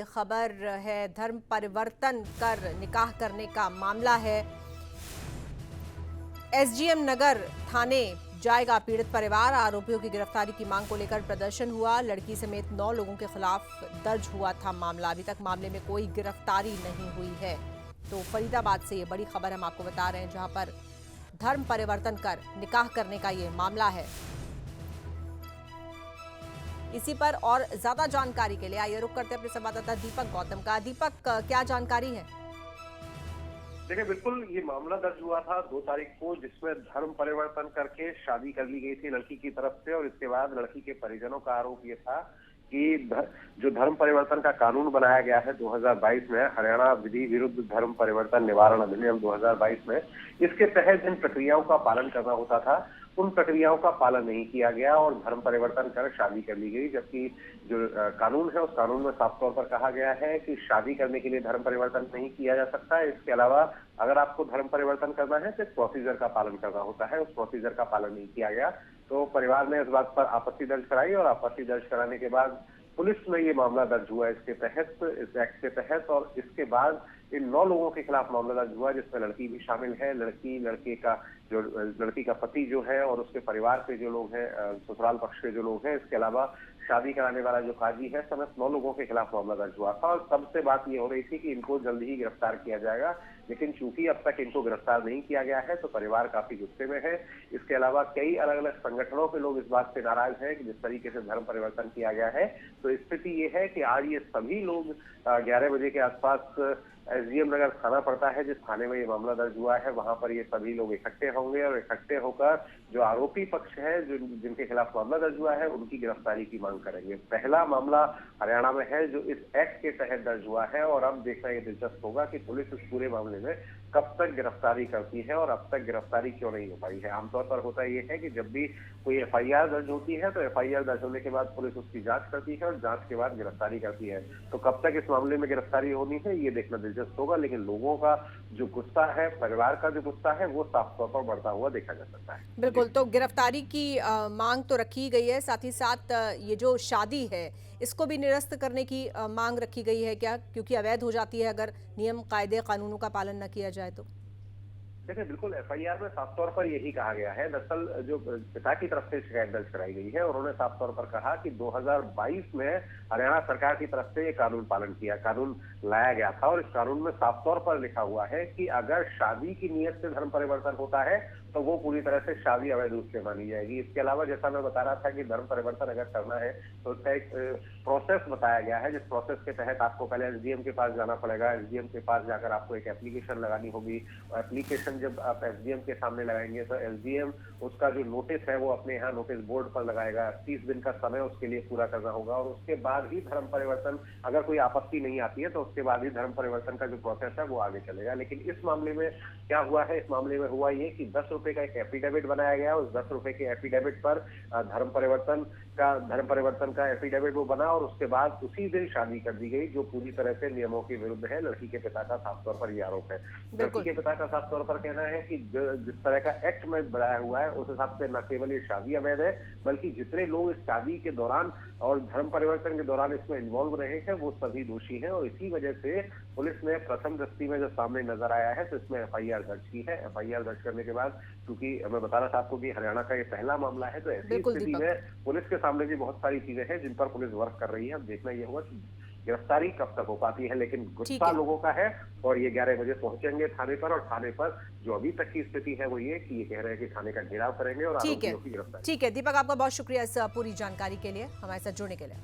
ये खबर है, धर्म परिवर्तन कर निकाह करने का मामला है। एसडीएम नगर थाने जाएगा पीड़ित परिवार। आरोपियों की गिरफ्तारी की मांग को लेकर प्रदर्शन हुआ। लड़की समेत 9 लोगों के खिलाफ दर्ज हुआ था मामला। अभी तक मामले में कोई गिरफ्तारी नहीं हुई है। तो फरीदाबाद से ये बड़ी खबर हम आपको बता रहे हैं, जहां पर धर्म परिवर्तन कर निकाह करने का ये मामला है। इसी पर और ज्यादा जानकारी के लिए आइए रुक करते हैं अपने संवाददाता दीपक गौतम का। दीपक, क्या जानकारी है? देखिए, बिल्कुल ये मामला दर्ज हुआ था 2 तारीख को, जिसमें धर्म परिवर्तन करके शादी कर ली गई थी लड़की की तरफ से। और इसके बाद लड़की के परिजनों का आरोप ये था कि जो धर्म परिवर्तन का कानून बनाया गया है 2022 में, हरियाणा विधि विरुद्ध धर्म परिवर्तन निवारण अधिनियम 2022 में, इसके तहत जिन प्रक्रियाओं का पालन करना होता था उन प्रक्रियाओं का पालन नहीं किया गया और धर्म परिवर्तन कर शादी कर ली गई। जबकि जो कानून है उस कानून में साफ तौर पर कहा गया है कि शादी करने के लिए धर्म परिवर्तन नहीं किया जा सकता है। इसके अलावा अगर आपको धर्म परिवर्तन करना है तो प्रोसीजर का पालन करना होता है, उस प्रोसीजर का पालन नहीं किया गया। तो परिवार ने इस बात पर आपत्ति दर्ज कराई और आपत्ति दर्ज कराने के बाद पुलिस में ये मामला दर्ज हुआ इसके तहत, इस एक्ट के तहत। और इसके बाद इन 9 लोगों के खिलाफ मामला दर्ज हुआ, जिसमें लड़की भी शामिल है। लड़की का पति जो है और उसके परिवार के जो लोग हैं, ससुराल पक्ष के जो लोग हैं, इसके अलावा शादी कराने वाला जो काजी है, समेत 9 लोगों के खिलाफ मामला दर्ज हुआ था। और तब से बात ये हो रही थी कि इनको जल्दी ही गिरफ्तार किया जाएगा, लेकिन चूंकि अब तक इनको गिरफ्तार नहीं किया गया है तो परिवार काफी गुस्से में है। इसके अलावा कई अलग अलग संगठनों के लोग इस बात से नाराज हैं कि जिस तरीके से धर्म परिवर्तन किया गया है। तो स्थिति ये है कि आज ये सभी लोग 11 बजे के आसपास एसडीएम नगर थाना पड़ता है, जिस थाने में ये मामला दर्ज हुआ है, वहां पर ये सभी लोग इकट्ठे होंगे और इकट्ठे होकर जो आरोपी पक्ष है, जिनके खिलाफ मामला दर्ज हुआ है, उनकी गिरफ्तारी की मांग करेंगे। पहला मामला हरियाणा में है जो इस एक्ट के तहत दर्ज हुआ है और अब देखना ये दिलचस्प होगा कि पुलिस इस पूरे मामले में कब तक गिरफ्तारी करती है और अब तक गिरफ्तारी क्यों नहीं हो पाई है। आमतौर पर होता यह है कि जब भी कोई एफआईआर दर्ज होती है तो एफआईआर दर्ज होने के बाद पुलिस उसकी जांच करती है और जांच के बाद गिरफ्तारी करती है। तो कब तक इस मामले में गिरफ्तारी होनी है ये देखना दिलचस्प होगा, लेकिन लोगों का जो गुस्सा है, परिवार का जो गुस्सा है, वो साफ तौर पर बढ़ता हुआ देखा जा सकता है। बिल्कुल, तो गिरफ्तारी की मांग तो रखी गई है, साथ ही साथ ये जो शादी है इसको भी निरस्त करने की मांग रखी गई है क्या? क्योंकि अवैध हो जाती है अगर नियम कायदे कानूनों का पालन न किया जाए तो। देखिए, बिल्कुल एफआईआर में साफ तौर पर यही कहा गया है। दरअसल जो पिता की तरफ से शिकायत दर्ज कराई गई है और उन्होंने साफ तौर पर कहा कि 2022 में हरियाणा सरकार की तरफ से ये कानून पालन किया, कानून लाया गया था और इस कानून में साफ तौर पर लिखा हुआ है कि अगर शादी की नीयत से धर्म परिवर्तन होता है तो वो पूरी तरह से शादी अवैध रूप से मानी जाएगी। इसके अलावा जैसा मैं बता रहा था कि धर्म परिवर्तन अगर करना है तो उसका एक प्रोसेस बताया गया है, जिस प्रोसेस के तहत आपको पहले एसडीएम के पास जाना पड़ेगा। एसडीएम के पास जाकर आपको एक एप्लीकेशन लगानी होगी और एप्लीकेशन जब आप एसडीएम के सामने लगाएंगे तो एसडीएम उसका जो नोटिस है वो अपने यहाँ नोटिस बोर्ड पर लगाएगा। 30 दिन का समय उसके लिए पूरा करना होगा और उसके बाद ही धर्म परिवर्तन, अगर कोई आपत्ति नहीं आती है तो उसके बाद ही धर्म परिवर्तन का जो प्रोसेस है वो आगे चलेगा। लेकिन इस मामले में क्या हुआ है, इस मामले में हुआ ये कि 10 रुपए का एक एफिडेविट बनाया गया। उस 10 रुपए के एफिडेविट पर धर्म परिवर्तन का एफिडेविट वो बना और उसके बाद उसी दिन शादी कर दी गई, जो पूरी तरह से नियमों के विरुद्ध है। लड़की के पिता का साफ तौर पर यह आरोप है। लड़की के पिता का साफ तौर पर कहना है कि जिस तरह का एक्ट में बनाया हुआ है उस हिसाब से न केवल ये शादी अवैध है, बल्कि जितने लोग इस शादी के दौरान और धर्म परिवर्तन के दौरान इसमें इन्वॉल्व रहे हैं वो सभी दोषी हैं। और इसी वजह से पुलिस ने प्रथम दृष्टि में जो सामने नजर आया है तो इसमें एफआईआर दर्ज की है। एफआईआर दर्ज करने के बाद, क्योंकि मैं बता रहा था आपको कि हरियाणा का ये पहला मामला है, तो ऐसी स्थिति में पुलिस के सामने भी बहुत सारी चीजें हैं जिन पर पुलिस वर्क कर रही है। अब देखना यह होगा कि गिरफ्तारी कब तक हो पाती है, लेकिन गुस्सा लोगों का है और ये 11 बजे पहुंचेंगे थाने पर। और थाने पर जो अभी तक की स्थिति है वो ये कि ये कह रहे हैं कि थाने का घेराव करेंगे और आरोपियों की गिरफ्तारी। ठीक है दीपक, आपका बहुत शुक्रिया इस पूरी जानकारी के लिए, हमारे साथ जुड़ने के लिए।